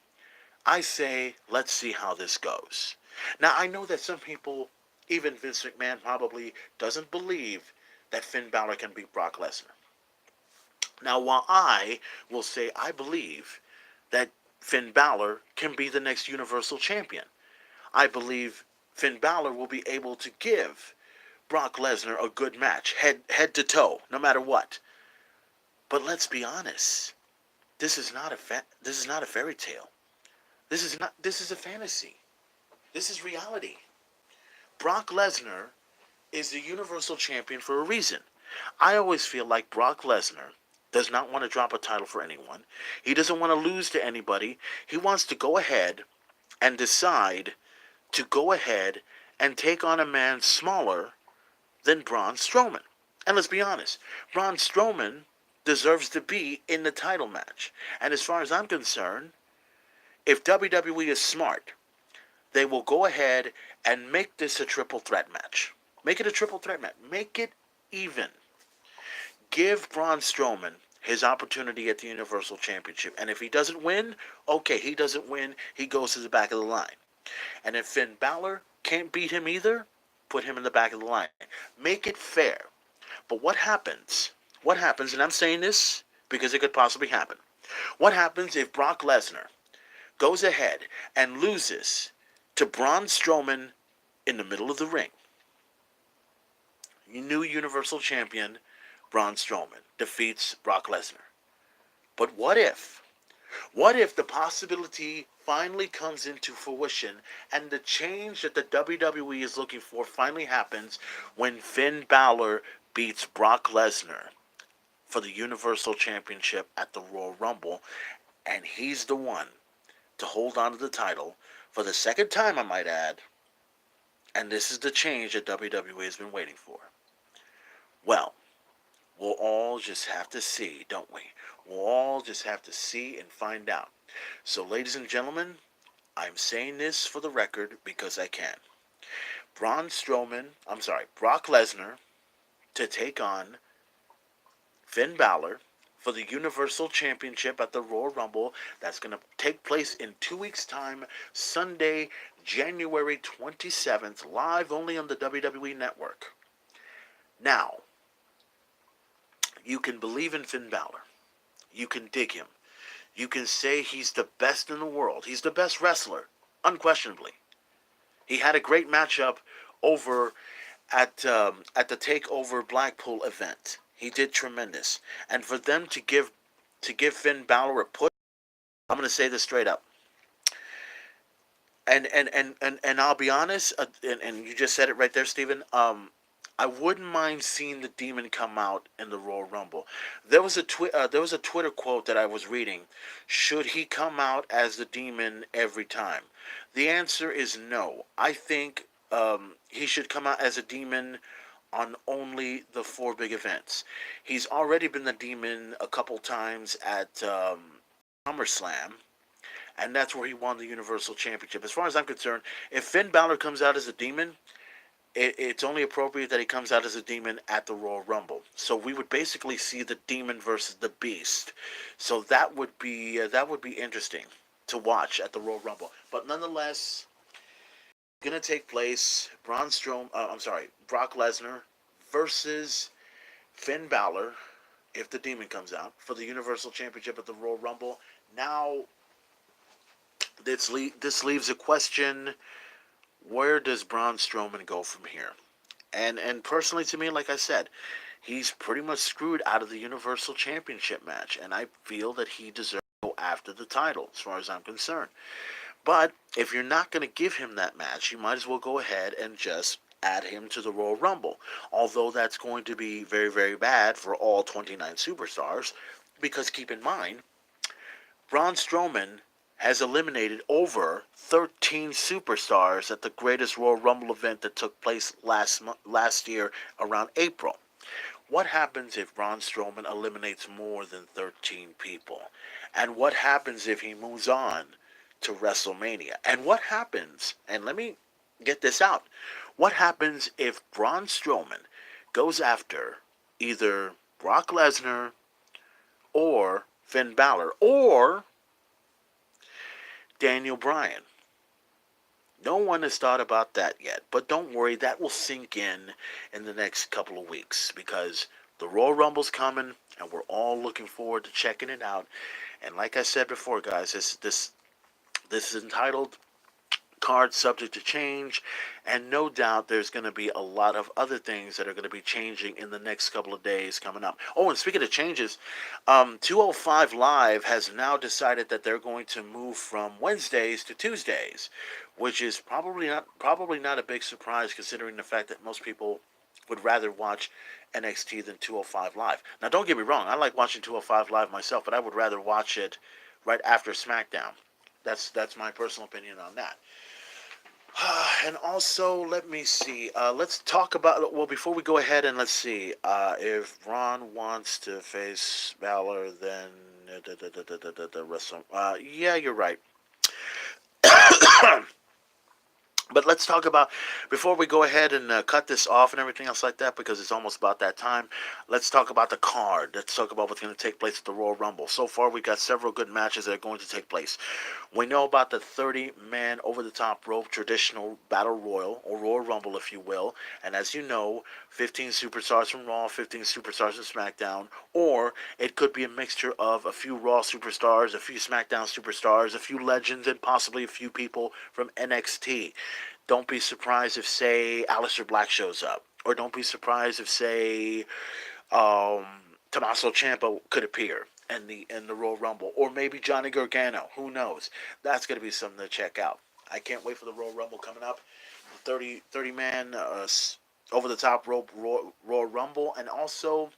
I say, let's see how this goes. Now, I know that some people, even Vince McMahon, probably doesn't believe that Finn Balor can beat Brock Lesnar. Now, while I will say I believe that Finn Balor can be the next Universal Champion, I believe Finn Balor will be able to give Brock Lesnar a good match, head to toe, no matter what. But let's be honest, this is not a fairy tale. This is a fantasy. This is reality. Brock Lesnar is the Universal Champion for a reason. I always feel like Brock Lesnar does not want to drop a title for anyone. He doesn't want to lose to anybody. He wants to go ahead and decide to go ahead and take on a man smaller than Braun Strowman. And let's be honest, Braun Strowman deserves to be in the title match. And as far as I'm concerned, if WWE is smart, they will go ahead and make this a triple threat match. Make it a triple threat match. Make it even. Give Braun Strowman his opportunity at the Universal Championship. And if he doesn't win, okay, he doesn't win. He goes to the back of the line. And if Finn Balor can't beat him either, put him in the back of the line. Make it fair. But what happens? What happens, and I'm saying this because it could possibly happen. What happens if Brock Lesnar goes ahead and loses to Braun Strowman in the middle of the ring? New Universal Champion Braun Strowman defeats Brock Lesnar. But what if? What if the possibility finally comes into fruition and the change that the WWE is looking for finally happens when Finn Balor beats Brock Lesnar for the Universal Championship at the Royal Rumble, and he's the one to hold on to the title for the second time, I might add, and this is the change that WWE has been waiting for. Well, we'll all just have to see, don't we? We'll all just have to see and find out. So, ladies and gentlemen, I'm saying this for the record because I can. Brock Lesnar to take on Finn Balor for the Universal Championship at the Royal Rumble. That's going to take place in 2 weeks' time, Sunday, January 27th, live only on the WWE Network. Now, you can believe in Finn Balor. You can dig him. You can say he's the best in the world. He's the best wrestler, unquestionably. He had a great matchup over at the Takeover Blackpool event. He did tremendous, and for them to give Finn Balor a push, I'm going to say this straight up. And I'll be honest, and you just said it right there, Steven. I wouldn't mind seeing the Demon come out in the Royal Rumble. There was a Twitter quote that I was reading. Should he come out as the Demon every time? The answer is no. I think he should come out as a Demon on only the 4 big events. He's already been the Demon a couple times at SummerSlam, and that's where he won the Universal Championship. As far as I'm concerned, if Finn Balor comes out as a Demon, it's only appropriate that he comes out as a Demon at the Royal Rumble. So we would basically see the Demon versus the Beast. So that would be interesting to watch at the Royal Rumble. But nonetheless, gonna take place Brock Lesnar versus Finn Balor if the Demon comes out for the Universal Championship at the Royal Rumble. Now, this leaves a question: where does Braun Strowman go from here? And personally, to me, like I said, he's pretty much screwed out of the Universal Championship match, and I feel that he deserves to go after the title, as far as I'm concerned. But if you're not going to give him that match, you might as well go ahead and just add him to the Royal Rumble. Although that's going to be very, very bad for all 29 superstars, because keep in mind, Braun Strowman has eliminated over 13 superstars at the greatest Royal Rumble event that took place last year around April. What happens if Braun Strowman eliminates more than 13 people? And what happens if he moves on to WrestleMania? And what happens, and let me get this out, what happens if Braun Strowman goes after either Brock Lesnar or Finn Balor or Daniel Bryan? No one has thought about that yet, but don't worry, that will sink in the next couple of weeks because the Royal Rumble's coming, and we're all looking forward to checking it out. And like I said before, guys, this is entitled card subject to change, and no doubt there's going to be a lot of other things that are going to be changing in the next couple of days coming up. Oh, and speaking of changes, 205 Live has now decided that they're going to move from Wednesdays to Tuesdays, which is probably not a big surprise considering the fact that most people would rather watch NXT than 205 Live. Now, don't get me wrong, I like watching 205 Live myself, but I would rather watch it right after SmackDown. That's my personal opinion on that. And also, let me see. Let's talk about. Well, before we go ahead and let's see if Ron wants to face Balor, then the wrestle. Yeah, you're right. But let's talk about, before we go ahead and cut this off and everything else like that, because it's almost about that time, let's talk about the card. Let's talk about what's going to take place at the Royal Rumble. So far, we've got several good matches that are going to take place. We know about the 30-man over-the-top rope traditional battle royal, or Royal Rumble, if you will. And as you know, 15 superstars from Raw, 15 superstars from SmackDown, or it could be a mixture of a few Raw superstars, a few SmackDown superstars, a few legends, and possibly a few people from NXT. Don't be surprised if, say, Aleister Black shows up. Or don't be surprised if, say, um, Tommaso Ciampa could appear in the Royal Rumble. Or maybe Johnny Gargano. Who knows? That's going to be something to check out. I can't wait for the Royal Rumble coming up. The 30-man over-the-top rope Royal Rumble. And also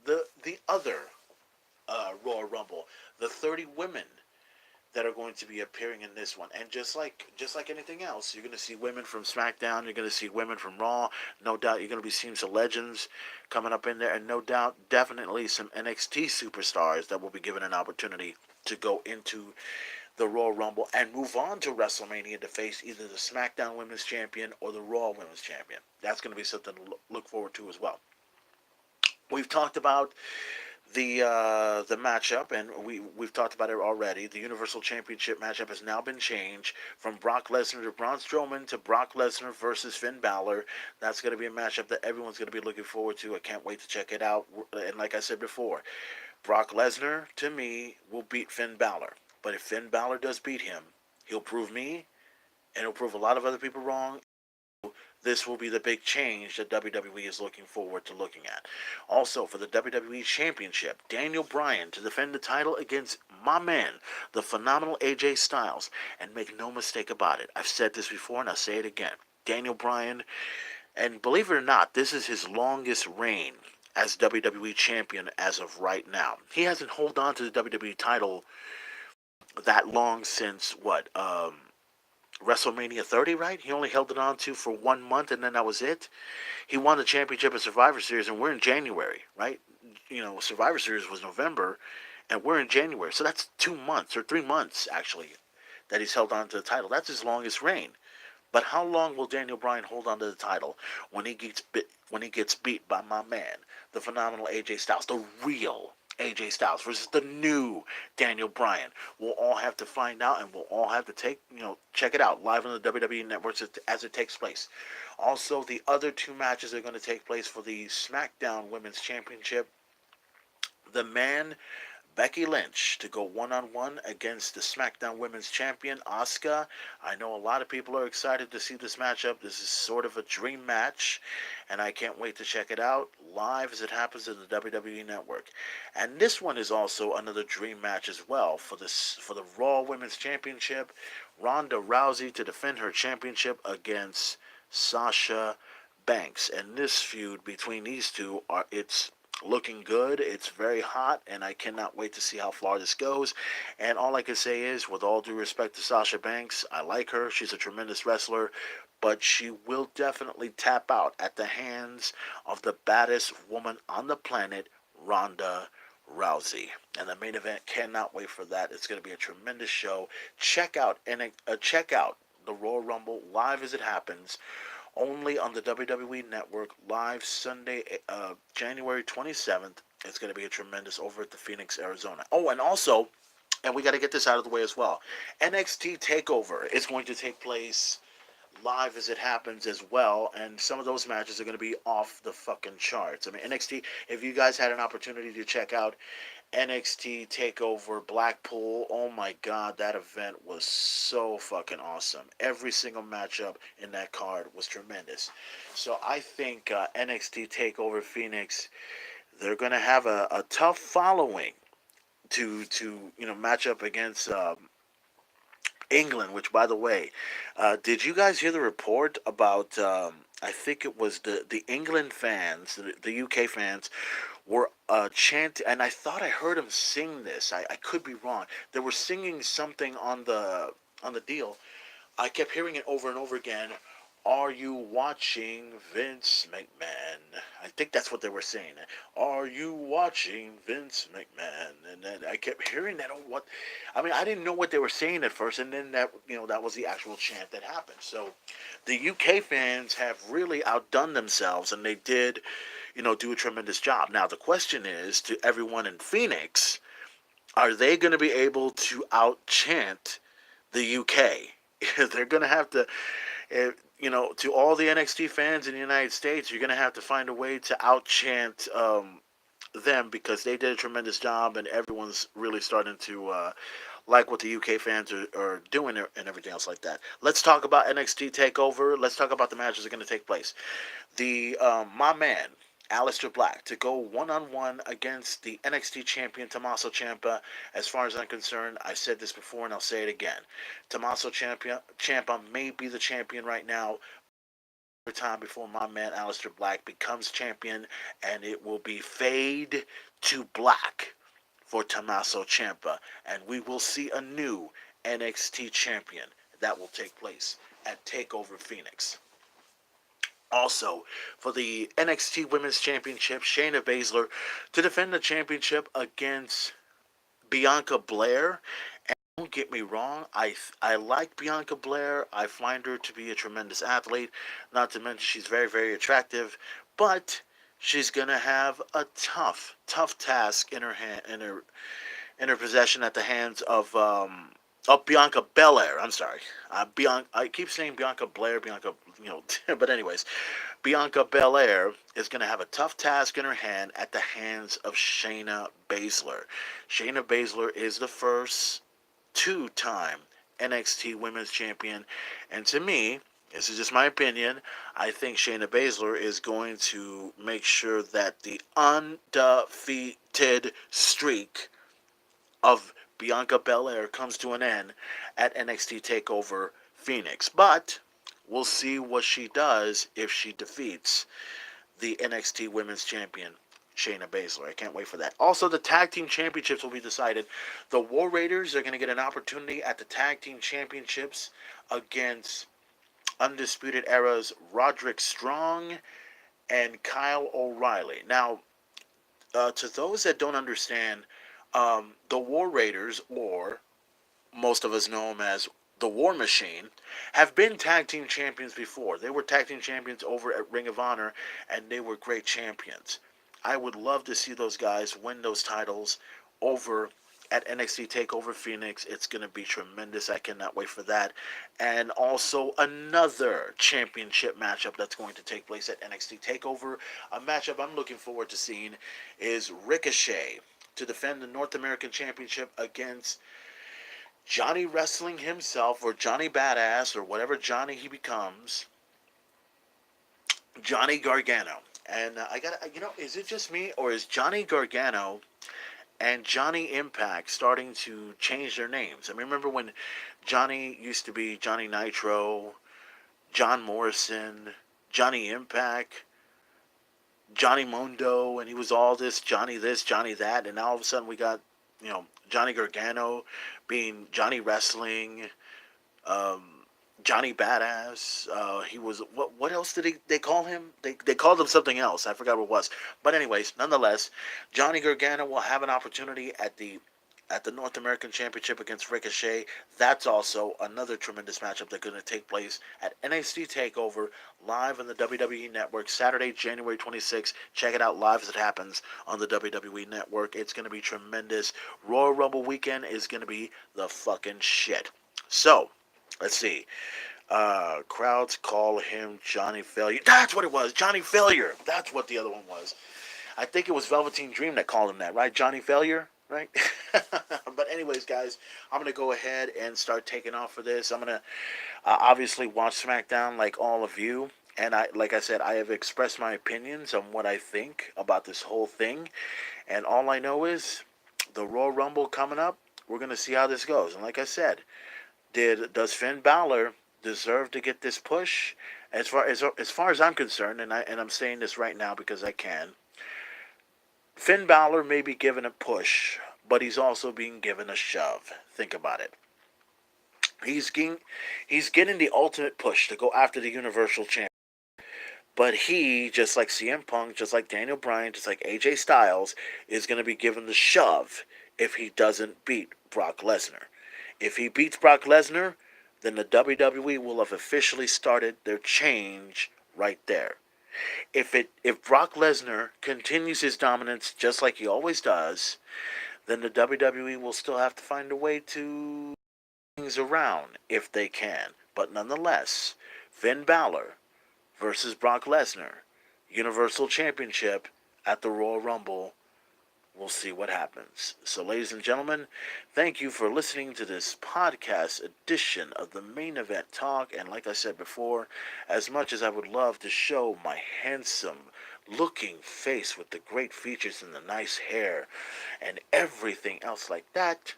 the other Royal Rumble. The 30 women that are going to be appearing in this one. And just like anything else, you're going to see women from SmackDown, you're going to see women from Raw. No doubt you're going to be seeing some legends coming up in there, and no doubt definitely some NXT superstars that will be given an opportunity to go into the Royal Rumble and move on to WrestleMania to face either the SmackDown Women's Champion or the Raw Women's Champion. That's going to be something to look forward to as well. We've talked about the matchup, and we've talked about it already. The Universal Championship matchup has now been changed from Brock Lesnar to Braun Strowman to Brock Lesnar versus Finn Balor. That's going to be a matchup that everyone's going to be looking forward to. I can't wait to check it out. And like I said before, Brock Lesnar, to me, will beat Finn Balor. But if Finn Balor does beat him, he'll prove me, and he'll prove a lot of other people wrong. This will be the big change that WWE is looking forward to looking at. Also, for the WWE Championship, Daniel Bryan to defend the title against my man, the phenomenal AJ Styles. And make no mistake about it, I've said this before and I'll say it again. Daniel Bryan, and believe it or not, this is his longest reign as WWE Champion as of right now. He hasn't held on to the WWE title that long since, WrestleMania 30, right? He only held it on to for 1 month, and then that was it. He won the championship at Survivor Series, and we're in January, right? Survivor Series was November, and we're in January. So that's 2 months, or 3 months, actually, that he's held on to the title. That's his longest reign. But how long will Daniel Bryan hold on to the title when he gets beat by my man, the phenomenal AJ Styles, the real AJ Styles versus the new Daniel Bryan? We'll all have to find out, and we'll all have to check it out live on the WWE Network as it takes place. Also, the other two matches are going to take place for the SmackDown Women's Championship. The man Becky Lynch to go one-on-one against the SmackDown Women's Champion, Asuka. I know a lot of people are excited to see this matchup. This is sort of a dream match, and I can't wait to check it out live as it happens in the WWE Network. And this one is also another dream match as well for the Raw Women's Championship. Ronda Rousey to defend her championship against Sasha Banks. And this feud between these two it's looking good. It's very hot, and I cannot wait to see how far this goes. And all I can say is, with all due respect to Sasha Banks, I like her. She's a tremendous wrestler, but she will definitely tap out at the hands of the baddest woman on the planet, Ronda Rousey. And the main event, cannot wait for that. It's going to be a tremendous show. Check out the Royal Rumble live as it happens, only on the WWE Network, live Sunday, January 27th. It's going to be a tremendous over at the Phoenix, Arizona. Oh, and also, and we got to get this out of the way as well, NXT TakeOver is going to take place live as it happens as well, and some of those matches are going to be off the fucking charts. I mean, NXT, if you guys had an opportunity to check out NXT TakeOver Blackpool, oh my god, that event was so fucking awesome. Every single matchup in that card was tremendous. So I think NXT TakeOver Phoenix, they're going to have a tough following to match up against England. Which, by the way, did you guys hear the report about? I think it was the England fans, the UK fans, were chanting, and I thought I heard them sing this. I could be wrong. They were singing something on the deal. I kept hearing it over and over again. Are you watching Vince McMahon? I think that's what they were saying. Are you watching Vince McMahon? And then I kept hearing that. Oh, what? I mean, I didn't know what they were saying at first, and then that was the actual chant that happened. So, the UK fans have really outdone themselves, and they did, do a tremendous job. Now, the question is to everyone in Phoenix: are they going to be able to out chant the UK? They're going to have to, to all the NXT fans in the United States, you're going to have to find a way to out chant them, because they did a tremendous job, and everyone's really starting to like what the UK fans are doing and everything else like that. Let's talk about NXT Takeover. Let's talk about the matches that are going to take place. The my man Aleister Black to go one-on-one against the NXT champion Tommaso Ciampa. As far as I'm concerned, I said this before and I'll say it again. Tommaso Ciampa may be the champion right now. Time before my man Aleister Black becomes champion, and it will be fade to black for Tommaso Ciampa, and we will see a new NXT champion that will take place at Takeover Phoenix. Also, for the NXT Women's Championship, Shayna Baszler to defend the championship against Bianca Belair. And don't get me wrong, I like Bianca Belair. I find her to be a tremendous athlete. Not to mention she's very, very attractive. But she's gonna have a tough task in her hand, in her possession, at the hands of Bianca Belair. I'm sorry, Bianca. I keep saying Bianca Blair, Bianca. But anyways, Bianca Belair is going to have a tough task in her hand at the hands of Shayna Baszler. Shayna Baszler is the first two-time NXT Women's Champion, and to me, this is just my opinion, I think Shayna Baszler is going to make sure that the undefeated streak of Bianca Belair comes to an end at NXT TakeOver Phoenix. But we'll see what she does if she defeats the NXT Women's Champion, Shayna Baszler. I can't wait for that. Also, the Tag Team Championships will be decided. The War Raiders are going to get an opportunity at the Tag Team Championships against Undisputed Era's Roderick Strong and Kyle O'Reilly. Now, to those that don't understand, the War Raiders, or most of us know them as the War Machine, have been tag team champions before. They were tag team champions over at Ring of Honor, and they were great champions. I would love to see those guys win those titles over at NXT TakeOver Phoenix. It's going to be tremendous. I cannot wait for that. And also another championship matchup that's going to take place at NXT TakeOver. A matchup I'm looking forward to seeing is Ricochet to defend the North American Championship against Johnny Wrestling himself, or Johnny Badass, or whatever Johnny he becomes, Johnny Gargano. And is it just me, or is Johnny Gargano and Johnny Impact starting to change their names? I mean, remember when Johnny used to be Johnny Nitro, John Morrison, Johnny Impact? Johnny Mundo, and he was all this, Johnny that, and now all of a sudden we got, Johnny Gargano being Johnny Wrestling, um, Johnny Badass. He was what else did they call him? They called him something else. I forgot what it was. But anyways, nonetheless, Johnny Gargano will have an opportunity at the North American Championship against Ricochet. That's also another tremendous matchup that's going to take place at NXT Takeover live on the WWE Network Saturday, January 26th. Check it out live as it happens on the WWE Network. It's going to be tremendous. Royal Rumble weekend is going to be the fucking shit. So, let's see. Crowds call him Johnny Failure. That's what it was. Johnny Failure. That's what the other one was. I think it was Velveteen Dream that called him that, right? Johnny Failure, right? But anyways, guys, I'm gonna go ahead and start taking off for this. I'm gonna obviously watch SmackDown like all of you, and like I said, I have expressed my opinions on what I think about this whole thing, and all I know is the Royal Rumble coming up. We're gonna see how this goes, and like I said, does Finn Balor deserve to get this push? As far as I'm concerned, and I'm saying this right now because I can. Finn Balor may be given a push, but he's also being given a shove. Think about it. He's getting the ultimate push to go after the Universal Champion. But he, just like CM Punk, just like Daniel Bryan, just like AJ Styles, is going to be given the shove if he doesn't beat Brock Lesnar. If he beats Brock Lesnar, then the WWE will have officially started their change right there. If Brock Lesnar continues his dominance just like he always does, then the WWE will still have to find a way to things around if they can. But nonetheless, Finn Balor versus Brock Lesnar, Universal Championship at the Royal Rumble. We'll see what happens. So, ladies and gentlemen, thank you for listening to this podcast edition of the Main Event Talk. And like I said before, as much as I would love to show my handsome looking face with the great features and the nice hair and everything else like that,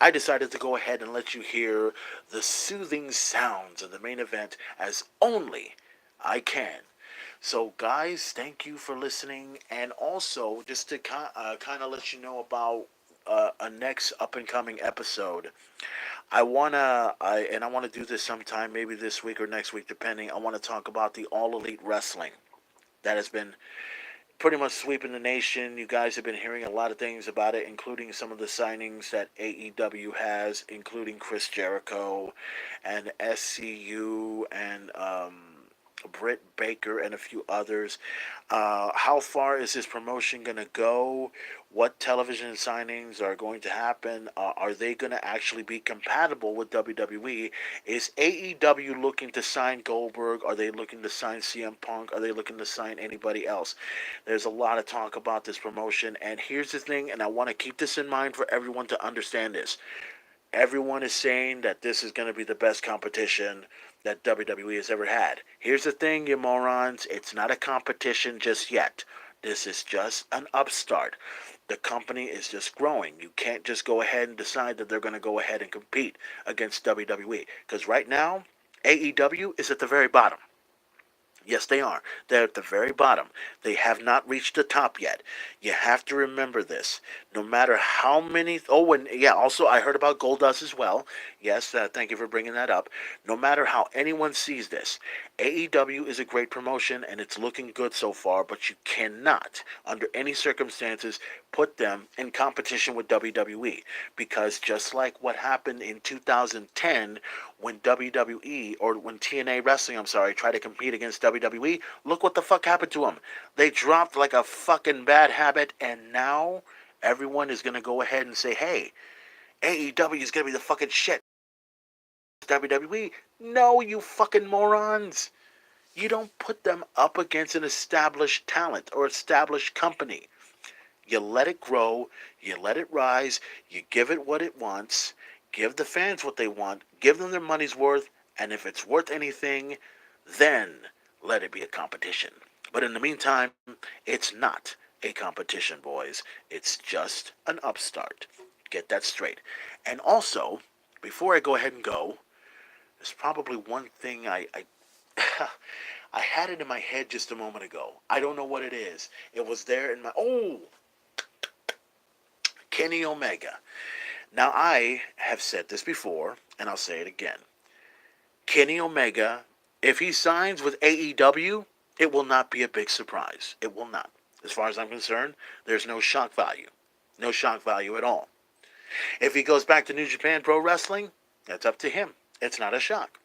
I decided to go ahead and let you hear the soothing sounds of the main event as only I can. So, guys, thank you for listening, and also just to kind of let you know about a next up and coming episode. I wanna do this sometime, maybe this week or next week, depending. I want to talk about the All Elite Wrestling that has been pretty much sweeping the nation. You guys have been hearing a lot of things about it, including some of the signings that AEW has, including Chris Jericho and SCU and Britt Baker and a few others. How far is this promotion going to go? What television signings are going to happen? Are they going to actually be compatible with WWE? Is AEW looking to sign Goldberg? Are they looking to sign CM Punk? Are they looking to sign anybody else? There's a lot of talk about this promotion, and here's the thing, and I want to keep this in mind for everyone to understand this. Everyone is saying that this is going to be the best competition that WWE has ever had. Here's the thing, you morons. It's not a competition just yet. This is just an upstart. The company is just growing. You can't just go ahead and decide that they're going to go ahead and compete against WWE. Because right now, AEW is at the very bottom. Yes, they are. They're at the very bottom. They have not reached the top yet. You have to remember this. No matter how many. Oh, and yeah, also, I heard about Goldust as well. Yes, thank you for bringing that up. No matter how anyone sees this, AEW is a great promotion and it's looking good so far, but you cannot, under any circumstances, put them in competition with WWE. Because just like what happened in 2010 when WWE, or when TNA Wrestling, I'm sorry, tried to compete against WWE, look what the fuck happened to them. They dropped like a fucking bad habit, and now everyone is going to go ahead and say, hey, AEW is going to be the fucking shit. WWE? No, you fucking morons. You don't put them up against an established talent or established company. You let it grow, you let it rise, you give it what it wants, give the fans what they want, give them their money's worth, and if it's worth anything, then let it be a competition. But in the meantime, it's not a competition, boys. It's just an upstart. Get that straight. And also, before I go ahead and go, there's probably one thing I I had it in my head just a moment ago. I don't know what it is. It was there in my... Oh! Kenny Omega. Now, I have said this before, and I'll say it again. Kenny Omega, if he signs with AEW, it will not be a big surprise. It will not. As far as I'm concerned, there's no shock value. No shock value at all. If he goes back to New Japan Pro Wrestling, that's up to him. It's not a shock.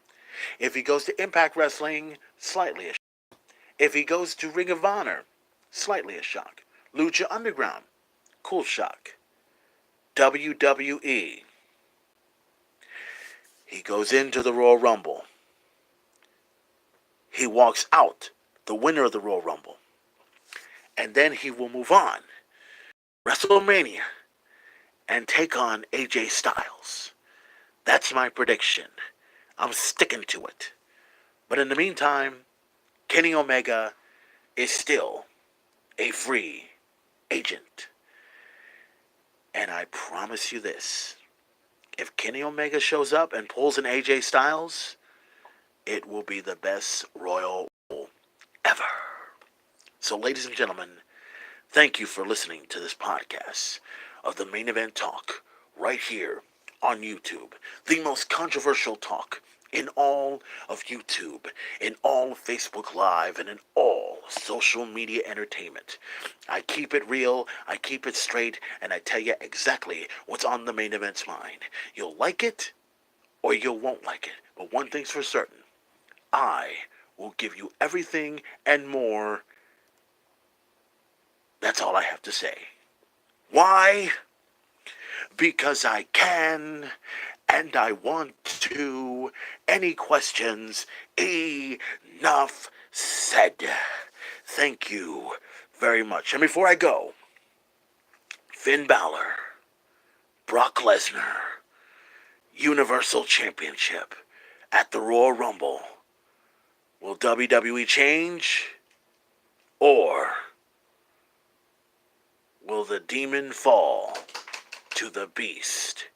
If he goes to Impact Wrestling, slightly a shock. If he goes to Ring of Honor, slightly a shock. Lucha Underground, cool shock. WWE, he goes into the Royal Rumble. He walks out, the winner of the Royal Rumble. And then he will move on, WrestleMania, and take on AJ Styles. That's my prediction. I'm sticking to it. But in the meantime, Kenny Omega is still a free agent. And I promise you this. If Kenny Omega shows up and pulls an AJ Styles, it will be the best Royal Rumble ever. So, ladies and gentlemen, thank you for listening to this podcast of the Main Event Talk right here on YouTube. The most controversial talk in all of YouTube, in all Facebook Live, and in all social media entertainment. I keep it real, I keep it straight, and I tell you exactly what's on the Main Event's mind. You'll like it, or you won't like it. But one thing's for certain. I will give you everything and more. That's all I have to say. Why? Because I can, and I want to. Any questions? Enough said. Thank you very much. And before I go, Finn Balor, Brock Lesnar, Universal Championship at the Royal Rumble. Will WWE change? Or will the demon fall to the beast?